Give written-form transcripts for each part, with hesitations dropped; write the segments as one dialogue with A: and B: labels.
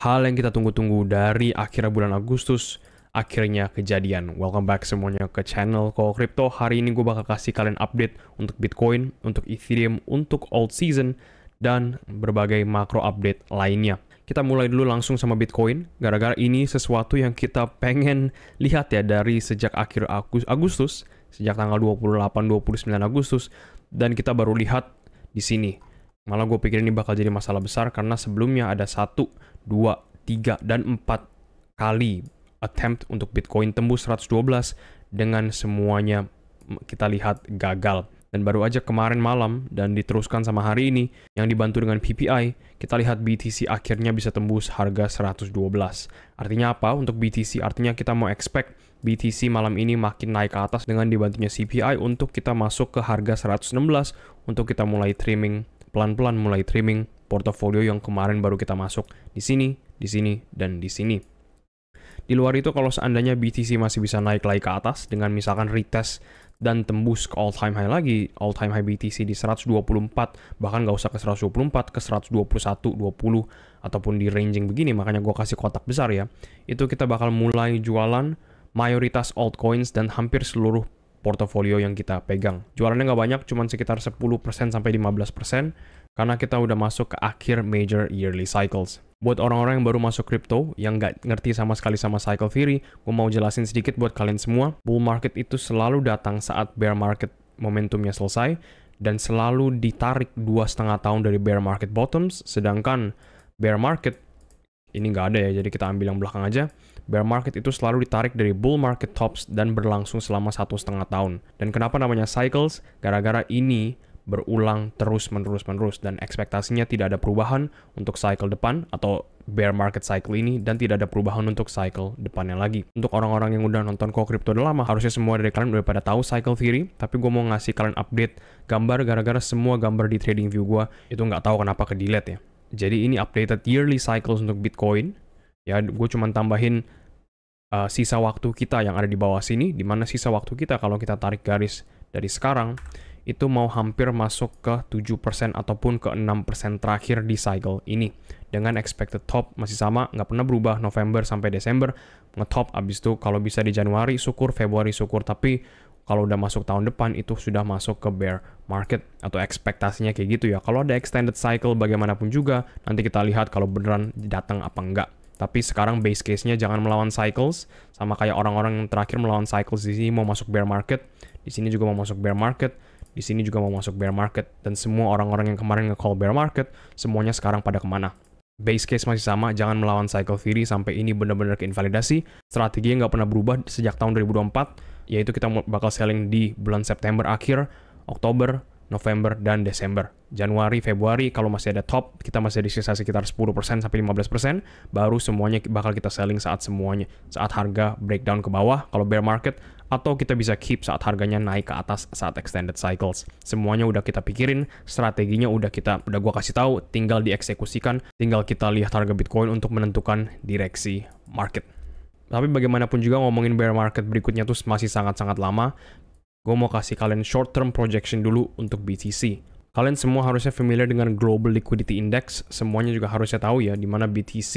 A: Hal yang kita tunggu-tunggu dari akhir bulan Agustus akhirnya kejadian. Welcome back semuanya ke channel Koko Crypto. Hari ini gue bakal kasih kalian update untuk Bitcoin, untuk Ethereum, untuk Alt Season, dan berbagai makro update lainnya. Kita mulai dulu langsung sama Bitcoin, gara-gara ini sesuatu yang kita pengen lihat ya dari sejak akhir Agustus, sejak tanggal 28-29 Agustus, dan kita baru lihat di sini. Malah gue pikir ini bakal jadi masalah besar karena sebelumnya ada 1, 2, 3, dan 4 kali attempt untuk Bitcoin tembus 112 dengan semuanya kita lihat gagal. Dan baru aja kemarin malam dan diteruskan sama hari ini yang dibantu dengan PPI, kita lihat BTC akhirnya bisa tembus harga 112. Artinya apa untuk BTC? Artinya kita mau expect BTC malam ini makin naik ke atas dengan dibantunya CPI untuk kita masuk ke harga 116 untuk kita mulai trimming, pelan-pelan mulai trimming portofolio yang kemarin baru kita masuk di sini, dan di sini. Di luar itu kalau seandainya BTC masih bisa naik lagi ke atas dengan misalkan retest dan tembus ke all time high lagi, all time high BTC di 124, bahkan nggak usah ke 124, ke 121, 20, ataupun di ranging begini, makanya gue kasih kotak besar ya, itu kita bakal mulai jualan mayoritas altcoins dan hampir seluruh portofolio yang kita pegang. Jualannya nggak banyak, cuma sekitar 10% sampai 15%, karena kita udah masuk ke akhir major yearly cycles. Buat orang-orang yang baru masuk crypto, yang nggak ngerti sama sekali sama cycle theory, gue mau jelasin sedikit buat kalian semua. Bull market itu selalu datang saat bear market momentumnya selesai, dan selalu ditarik 2,5 tahun dari bear market bottoms, sedangkan bear market, ini nggak ada ya, jadi kita ambil yang belakang aja. Bear market itu selalu ditarik dari bull market tops dan berlangsung selama 1,5 tahun. Dan kenapa namanya cycles? Gara-gara ini berulang terus-menerus dan ekspektasinya tidak ada perubahan untuk cycle depan atau bear market cycle ini dan tidak ada perubahan untuk cycle depannya lagi. Untuk orang-orang yang udah nonton Koko Crypto udah lama, harusnya semua dari kalian udah pada tahu cycle theory, tapi gue mau ngasih kalian update gambar gara-gara semua gambar di trading view gue itu nggak tahu kenapa ke delete ya. Jadi ini updated yearly cycles untuk Bitcoin. Ya, gue cuma tambahin sisa waktu kita yang ada di bawah sini, di mana sisa waktu kita kalau kita tarik garis dari sekarang itu mau hampir masuk ke 7% ataupun ke 6% terakhir di cycle ini. Dengan expected top masih sama, nggak pernah berubah November sampai Desember, ngetop abis itu kalau bisa di Januari syukur, Februari syukur, tapi kalau udah masuk tahun depan itu sudah masuk ke bear market atau ekspektasinya kayak gitu ya. Kalau ada extended cycle bagaimanapun juga, nanti kita lihat kalau beneran datang apa enggak. Tapi sekarang base case-nya jangan melawan cycles, sama kayak orang-orang yang terakhir melawan cycles di sini mau masuk bear market, di sini juga mau masuk bear market, di sini juga mau masuk bear market, dan semua orang-orang yang kemarin nge-call bear market, semuanya sekarang pada kemana? Base case masih sama, jangan melawan cycle theory sampai ini benar-benar keinvalidasi. Strategi yang nggak pernah berubah sejak tahun 2024, yaitu kita bakal selling di bulan September akhir, Oktober, November, dan Desember. Januari, Februari, kalau masih ada top, kita masih ada sisa sekitar 10% sampai 15%, baru semuanya bakal kita selling saat harga breakdown ke bawah, kalau bear market, atau kita bisa keep saat harganya naik ke atas saat extended cycles. Semuanya udah kita pikirin, strateginya udah gua kasih tahu, tinggal dieksekusikan, tinggal kita lihat harga Bitcoin untuk menentukan direksi market. Tapi bagaimanapun juga ngomongin bear market berikutnya tuh masih sangat-sangat lama. Gue mau kasih kalian short term projection dulu untuk BTC. Kalian semua harusnya familiar dengan Global Liquidity Index. Semuanya juga harusnya tahu ya, di mana BTC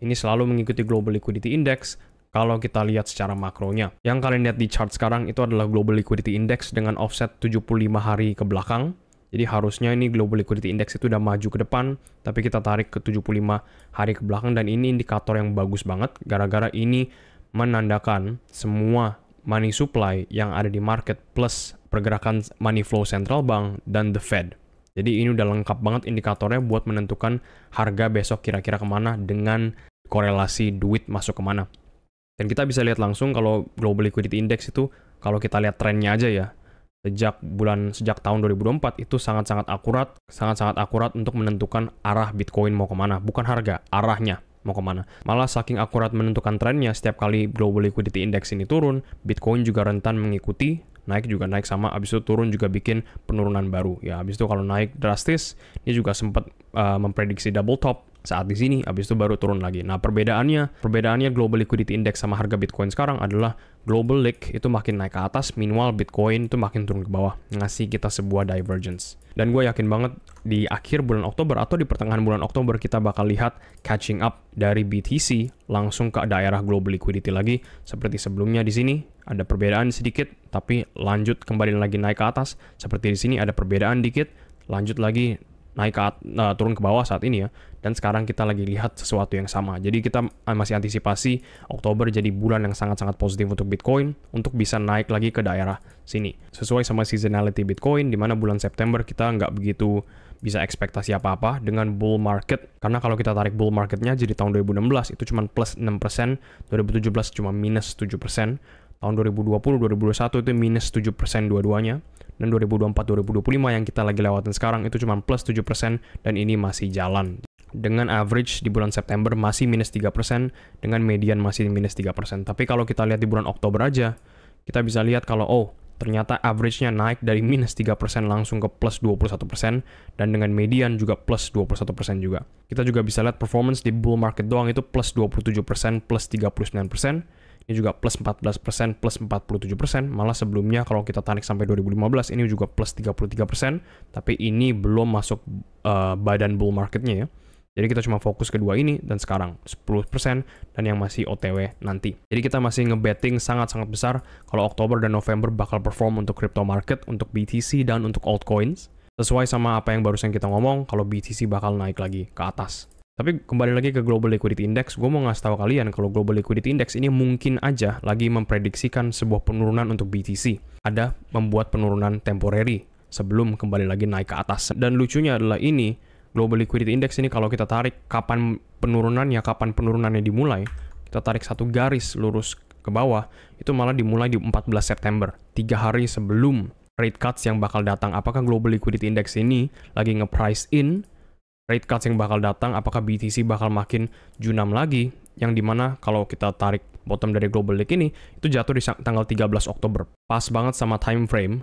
A: ini selalu mengikuti Global Liquidity Index kalau kita lihat secara makronya. Yang kalian lihat di chart sekarang itu adalah Global Liquidity Index dengan offset 75 hari ke belakang. Jadi harusnya ini Global Liquidity Index itu udah maju ke depan, tapi kita tarik ke 75 hari ke belakang, dan ini indikator yang bagus banget gara-gara ini menandakan semua money supply yang ada di market plus pergerakan money flow central bank dan the Fed. Jadi ini udah lengkap banget indikatornya buat menentukan harga besok kira-kira kemana dengan korelasi duit masuk kemana. Dan kita bisa lihat langsung kalau Global Liquidity Index itu, kalau kita lihat trennya aja ya, sejak tahun 2024 itu sangat-sangat akurat untuk menentukan arah Bitcoin mau kemana, bukan harga, arahnya mau kemana. Malah saking akurat menentukan trennya, setiap kali Global Liquidity Index ini turun, Bitcoin juga rentan mengikuti, naik juga naik sama, abis itu turun juga bikin penurunan baru. Ya, abis itu kalau naik drastis, ini juga sempat memprediksi double top, saat di sini, habis itu baru turun lagi. Nah, perbedaannya Global Liquidity Index sama harga Bitcoin sekarang adalah Global Liq itu makin naik ke atas, minimal Bitcoin itu makin turun ke bawah, ngasih kita sebuah divergence. Dan gue yakin banget di akhir bulan Oktober atau di pertengahan bulan Oktober kita bakal lihat catching up dari BTC langsung ke daerah Global Liquidity lagi, seperti sebelumnya di sini ada perbedaan sedikit, tapi lanjut kembali lagi naik ke atas. Seperti di sini ada perbedaan dikit, lanjut lagi naik turun ke bawah saat ini ya. Dan sekarang kita lagi lihat sesuatu yang sama. Jadi kita masih antisipasi Oktober jadi bulan yang sangat-sangat positif untuk Bitcoin untuk bisa naik lagi ke daerah sini. Sesuai sama seasonality Bitcoin, di mana bulan September kita nggak begitu bisa ekspektasi apa-apa dengan bull market. Karena kalau kita tarik bull marketnya jadi tahun 2016 itu cuma plus 6%, 2017 cuma minus 7%, tahun 2020, 2021 itu minus 7% dua-duanya. Dan 2024-2025 yang kita lagi lewatin sekarang itu cuma plus 7% dan ini masih jalan. Dengan average di bulan September masih minus 3%, dengan median masih minus 3%. Tapi kalau kita lihat di bulan Oktober aja, kita bisa lihat kalau ternyata average-nya naik dari minus 3% langsung ke plus 21%, dan dengan median juga plus 21% juga. Kita juga bisa lihat performance di bull market doang itu plus 27%, plus 39%. Ini juga plus 14%, plus 47%. Malah sebelumnya kalau kita tarik sampai 2015, ini juga plus 33%. Tapi ini belum masuk badan bull marketnya ya. Jadi kita cuma fokus kedua ini, dan sekarang 10%, dan yang masih OTW nanti. Jadi kita masih ngebetting sangat-sangat besar kalau Oktober dan November bakal perform untuk crypto market, untuk BTC, dan untuk altcoins. Sesuai sama apa yang barusan kita ngomong, kalau BTC bakal naik lagi ke atas. Tapi kembali lagi ke Global Liquidity Index, gue mau ngasih tahu kalian kalau Global Liquidity Index ini mungkin aja lagi memprediksikan sebuah penurunan untuk BTC. Ada membuat penurunan temporary sebelum kembali lagi naik ke atas. Dan lucunya adalah ini, Global Liquidity Index ini kalau kita tarik kapan penurunannya dimulai, kita tarik satu garis lurus ke bawah, itu malah dimulai di 14 September, 3 hari sebelum rate cuts yang bakal datang. Apakah Global Liquidity Index ini lagi nge-price in rate cuts yang bakal datang, apakah BTC bakal makin junam lagi, yang dimana kalau kita tarik bottom dari Global Liq ini, itu jatuh di tanggal 13 Oktober. Pas banget sama time frame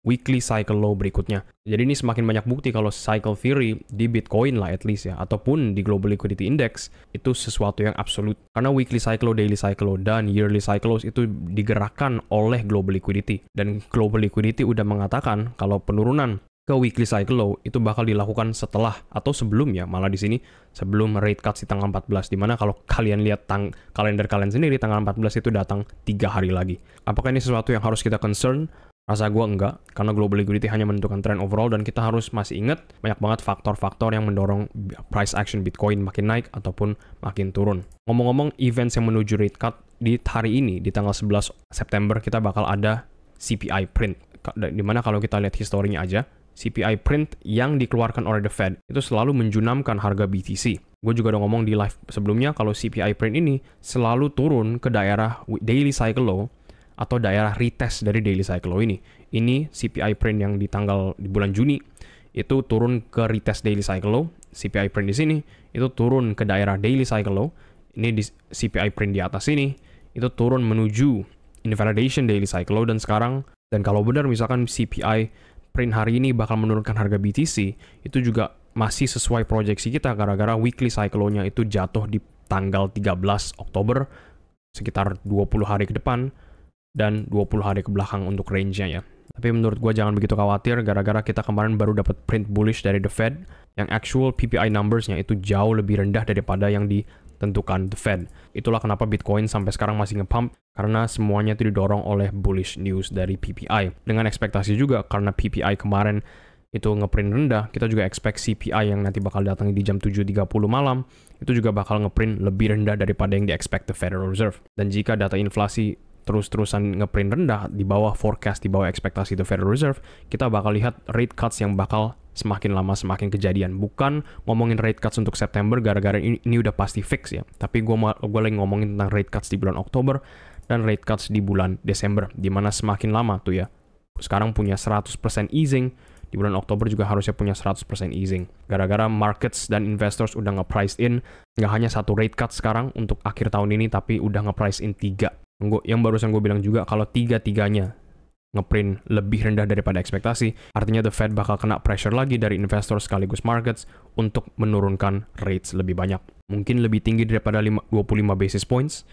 A: weekly cycle low berikutnya. Jadi ini semakin banyak bukti kalau cycle theory di Bitcoin lah at least ya, ataupun di Global Liquidity Index, itu sesuatu yang absolut. Karena weekly cycle low, daily cycle low, dan yearly cycle low itu digerakkan oleh Global Liquidity. Dan Global Liquidity udah mengatakan kalau penurunan ke weekly cycle low itu bakal dilakukan setelah atau sebelumnya, malah di sini sebelum rate cuts di tanggal 14, dimana kalau kalian lihat kalender kalian sendiri tanggal 14 itu datang 3 hari lagi. Apakah ini sesuatu yang harus kita concern? Rasa gue enggak, karena Global Liquidity hanya menentukan trend overall, dan kita harus masih ingat banyak banget faktor-faktor yang mendorong price action Bitcoin makin naik ataupun makin turun. Ngomong-ngomong events yang menuju rate cut, di hari ini di tanggal 11 September kita bakal ada CPI print, dimana kalau kita lihat historinya aja, CPI print yang dikeluarkan oleh The Fed itu selalu menjunamkan harga BTC. Gue juga udah ngomong di live sebelumnya kalau CPI print ini selalu turun ke daerah daily cycle low atau daerah retest dari daily cycle low ini. Ini CPI print yang di bulan Juni itu turun ke retest daily cycle low. CPI print di sini itu turun ke daerah daily cycle low. Ini di CPI print di atas ini itu turun menuju invalidation daily cycle low, dan kalau benar misalkan CPI print hari ini bakal menurunkan harga BTC, itu juga masih sesuai proyeksi kita gara-gara weekly cycle low-nya itu jatuh di tanggal 13 Oktober, sekitar 20 hari ke depan dan 20 hari ke belakang untuk range-nya ya. Tapi menurut gue jangan begitu khawatir gara-gara kita kemarin baru dapat print bullish dari The Fed yang actual PPI numbers-nya itu jauh lebih rendah daripada yang ditentukan The Fed. Itulah kenapa Bitcoin sampai sekarang masih nge-pump, karena semuanya itu didorong oleh bullish news dari PPI. Dengan ekspektasi juga karena PPI kemarin itu ngeprint rendah, kita juga expect CPI yang nanti bakal datang di jam 7.30 malam itu juga bakal ngeprint lebih rendah daripada yang di-expect the Federal Reserve. Dan jika data inflasi terus-terusan ngeprint rendah di bawah forecast, di bawah ekspektasi the Federal Reserve, kita bakal lihat rate cuts yang bakal semakin lama semakin kejadian. Bukan ngomongin rate cuts untuk September gara-gara ini udah pasti fix ya, tapi gue lagi ngomongin tentang rate cuts di bulan Oktober dan rate cuts di bulan Desember, dimana semakin lama tuh ya, sekarang punya 100% easing, di bulan Oktober juga harusnya punya 100% easing. Gara-gara markets dan investors udah nge-price in, nggak hanya satu rate cut sekarang untuk akhir tahun ini, tapi udah nge-price in 3. Yang barusan gue bilang juga kalau 3-3-nya ngeprint lebih rendah daripada ekspektasi, artinya the Fed bakal kena pressure lagi dari investor sekaligus markets untuk menurunkan rates lebih banyak. Mungkin lebih tinggi daripada 25 basis points,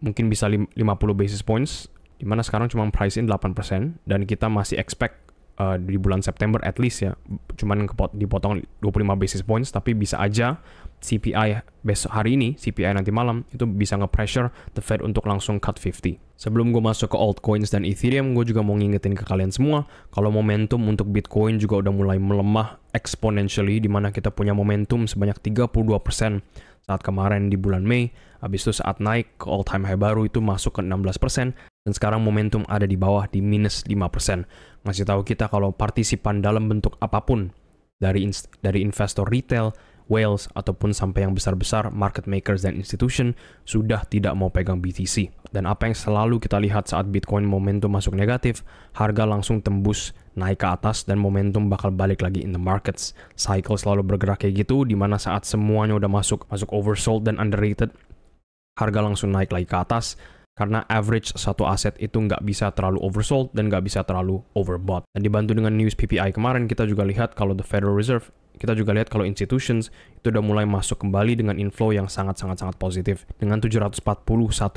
A: mungkin bisa 50 basis points, dimana sekarang cuma price in 8%, dan kita masih expect di bulan September at least ya, cuman dipotong 25 basis points, tapi bisa aja CPI besok hari ini, CPI nanti malam, itu bisa nge-pressure the Fed untuk langsung cut 50. Sebelum gue masuk ke altcoins dan Ethereum, gue juga mau ngingetin ke kalian semua, kalau momentum untuk Bitcoin juga udah mulai melemah exponentially, di mana kita punya momentum sebanyak 32% saat kemarin di bulan Mei, habis itu saat naik ke all time high baru itu masuk ke 16%, dan sekarang momentum ada di bawah di minus 5%. Ngasih tahu kita kalau partisipan dalam bentuk apapun, dari investor retail, whales, ataupun sampai yang besar-besar, market makers dan institution, sudah tidak mau pegang BTC. Dan apa yang selalu kita lihat saat Bitcoin momentum masuk negatif, harga langsung tembus naik ke atas dan momentum bakal balik lagi in the markets. Cycle selalu bergerak kayak gitu, dimana saat semuanya udah masuk oversold dan underrated, harga langsung naik lagi ke atas, karena average satu aset itu nggak bisa terlalu oversold dan nggak bisa terlalu overbought. Dan dibantu dengan news PPI kemarin, kita juga lihat kalau the Federal Reserve, kita juga lihat kalau institutions itu udah mulai masuk kembali dengan inflow yang sangat-sangat positif. Dengan 741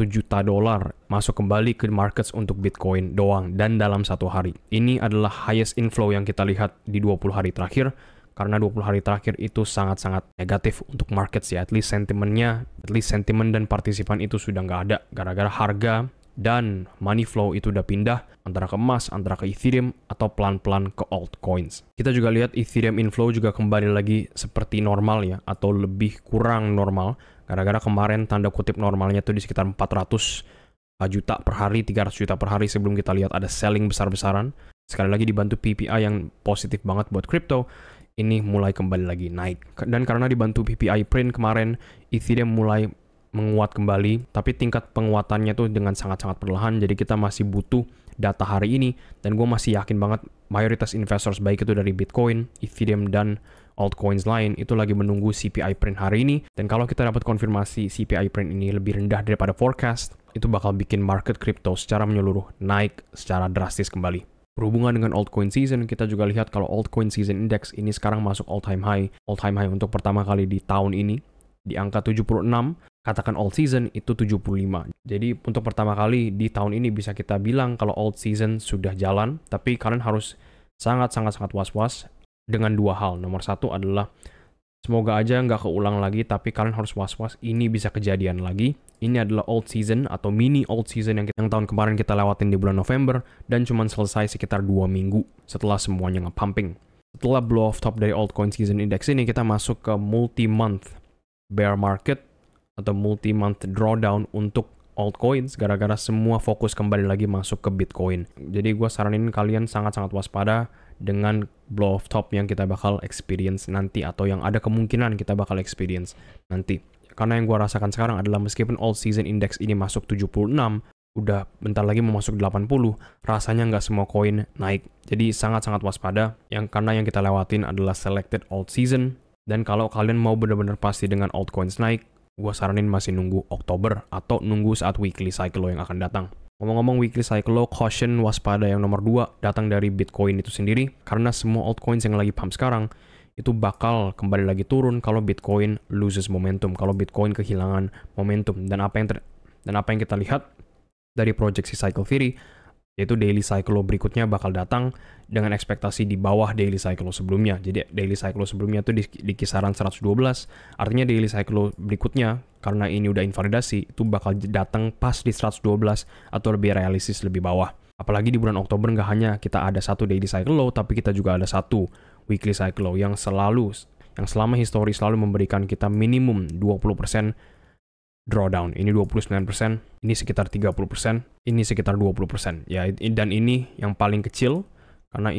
A: juta dolar masuk kembali ke markets untuk Bitcoin doang, dan dalam satu hari. Ini adalah highest inflow yang kita lihat di 20 hari terakhir, karena 20 hari terakhir itu sangat-sangat negatif untuk markets ya. At least sentimen dan partisipan itu sudah nggak ada, gara-gara harga dan money flow itu udah pindah antara ke emas, antara ke Ethereum, atau pelan-pelan ke altcoins. Kita juga lihat Ethereum inflow juga kembali lagi seperti normal ya, atau lebih kurang normal, gara-gara kemarin tanda kutip normalnya itu di sekitar 400 juta per hari, 300 juta per hari, sebelum kita lihat ada selling besar-besaran. Sekali lagi dibantu PPI yang positif banget buat crypto, ini mulai kembali lagi naik. Dan karena dibantu PPI print kemarin, Ethereum mulai menguat kembali, tapi tingkat penguatannya tuh dengan sangat-sangat perlahan, jadi kita masih butuh data hari ini, dan gue masih yakin banget mayoritas investors baik itu dari Bitcoin, Ethereum, dan altcoins lain itu lagi menunggu CPI print hari ini, dan kalau kita dapat konfirmasi CPI print ini lebih rendah daripada forecast, itu bakal bikin market crypto secara menyeluruh naik secara drastis kembali. Berhubungan dengan altcoin season, kita juga lihat kalau altcoin season index ini sekarang masuk all time high untuk pertama kali di tahun ini, di angka 76, katakan alt season itu 75. Jadi untuk pertama kali di tahun ini bisa kita bilang kalau alt season sudah jalan, tapi kalian harus sangat-sangat was-was dengan dua hal. Nomor satu adalah semoga aja nggak keulang lagi, tapi kalian harus was-was ini bisa kejadian lagi. Ini adalah alt season atau mini alt season yang tahun kemarin kita lewatin di bulan November, dan cuma selesai sekitar 2 minggu setelah semuanya nge-pumping. Setelah blow off top dari altcoin season index ini, kita masuk ke multi-month bear market atau multi-month drawdown untuk altcoins, gara-gara semua fokus kembali lagi masuk ke Bitcoin. Jadi gue saranin kalian sangat-sangat waspada dengan blow off top yang kita bakal experience nanti, atau yang ada kemungkinan kita bakal experience nanti. Karena yang gue rasakan sekarang adalah meskipun alt season index ini masuk 76, udah bentar lagi mau masuk 80, rasanya nggak semua koin naik. Jadi sangat-sangat waspada, karena yang kita lewatin adalah selected alt season. Dan kalau kalian mau benar-benar pasti dengan altcoins naik, gue saranin masih nunggu Oktober, atau nunggu saat weekly cycle yang akan datang. Ngomong-ngomong weekly cycle, caution waspada yang nomor 2 datang dari Bitcoin itu sendiri, karena semua altcoins yang lagi pump sekarang itu bakal kembali lagi turun kalau Bitcoin loses momentum, kalau Bitcoin kehilangan momentum. Dan apa yang kita lihat dari proyeksi cycle theory, yaitu daily cycle berikutnya bakal datang dengan ekspektasi di bawah daily cycle sebelumnya. Jadi daily cycle sebelumnya itu di kisaran 112, artinya daily cycle berikutnya karena ini udah invalidasi itu bakal datang pas di 112 atau lebih realistis lebih bawah. Apalagi di bulan Oktober nggak hanya kita ada satu daily cycle low, tapi kita juga ada satu weekly cycle low yang selama histori selalu memberikan kita minimum 20% drawdown. Ini 29%, ini sekitar 30%, ini sekitar 20%. Ya, dan ini yang paling kecil, karena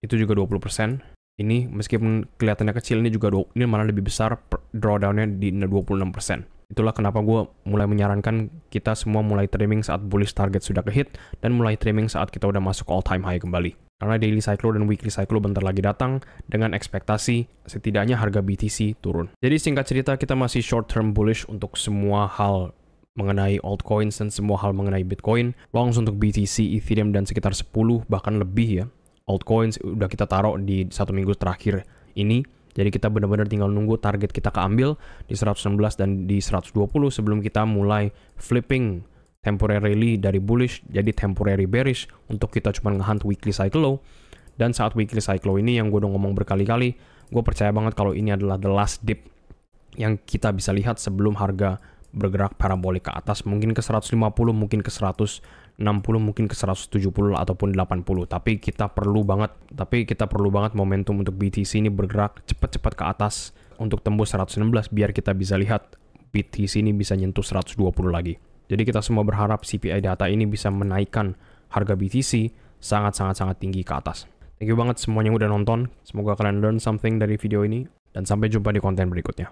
A: itu juga 20%. Ini meskipun kelihatannya kecil, ini malah lebih besar drawdownnya di 26%. Itulah kenapa gue mulai menyarankan kita semua mulai trimming saat bullish target sudah kehit, dan mulai trimming saat kita udah masuk all time high kembali. Karena daily cycle dan weekly cycle bentar lagi datang dengan ekspektasi setidaknya harga BTC turun. Jadi singkat cerita, kita masih short term bullish untuk semua hal mengenai altcoins dan semua hal mengenai Bitcoin. Langsung untuk BTC, Ethereum, dan sekitar 10 bahkan lebih ya. Altcoins udah kita taruh di 1 minggu terakhir ini. Jadi kita benar-benar tinggal nunggu target kita keambil di 116 dan di 120 sebelum kita mulai flipping temporarily dari bullish jadi temporary bearish untuk kita cuma ngehunt weekly cycle low. Dan saat weekly cycle low ini yang gue udah ngomong berkali-kali, gue percaya banget kalau ini adalah the last dip yang kita bisa lihat sebelum harga bergerak parabolik ke atas, mungkin ke 150, mungkin ke 160, mungkin ke 170 ataupun 80. Tapi kita perlu banget momentum untuk BTC ini bergerak cepat-cepat ke atas untuk tembus 116 biar kita bisa lihat BTC ini bisa nyentuh 120 lagi. Jadi kita semua berharap CPI data ini bisa menaikkan harga BTC sangat tinggi ke atas. Thank you banget semuanya yang udah nonton. Semoga kalian learn something dari video ini dan sampai jumpa di konten berikutnya.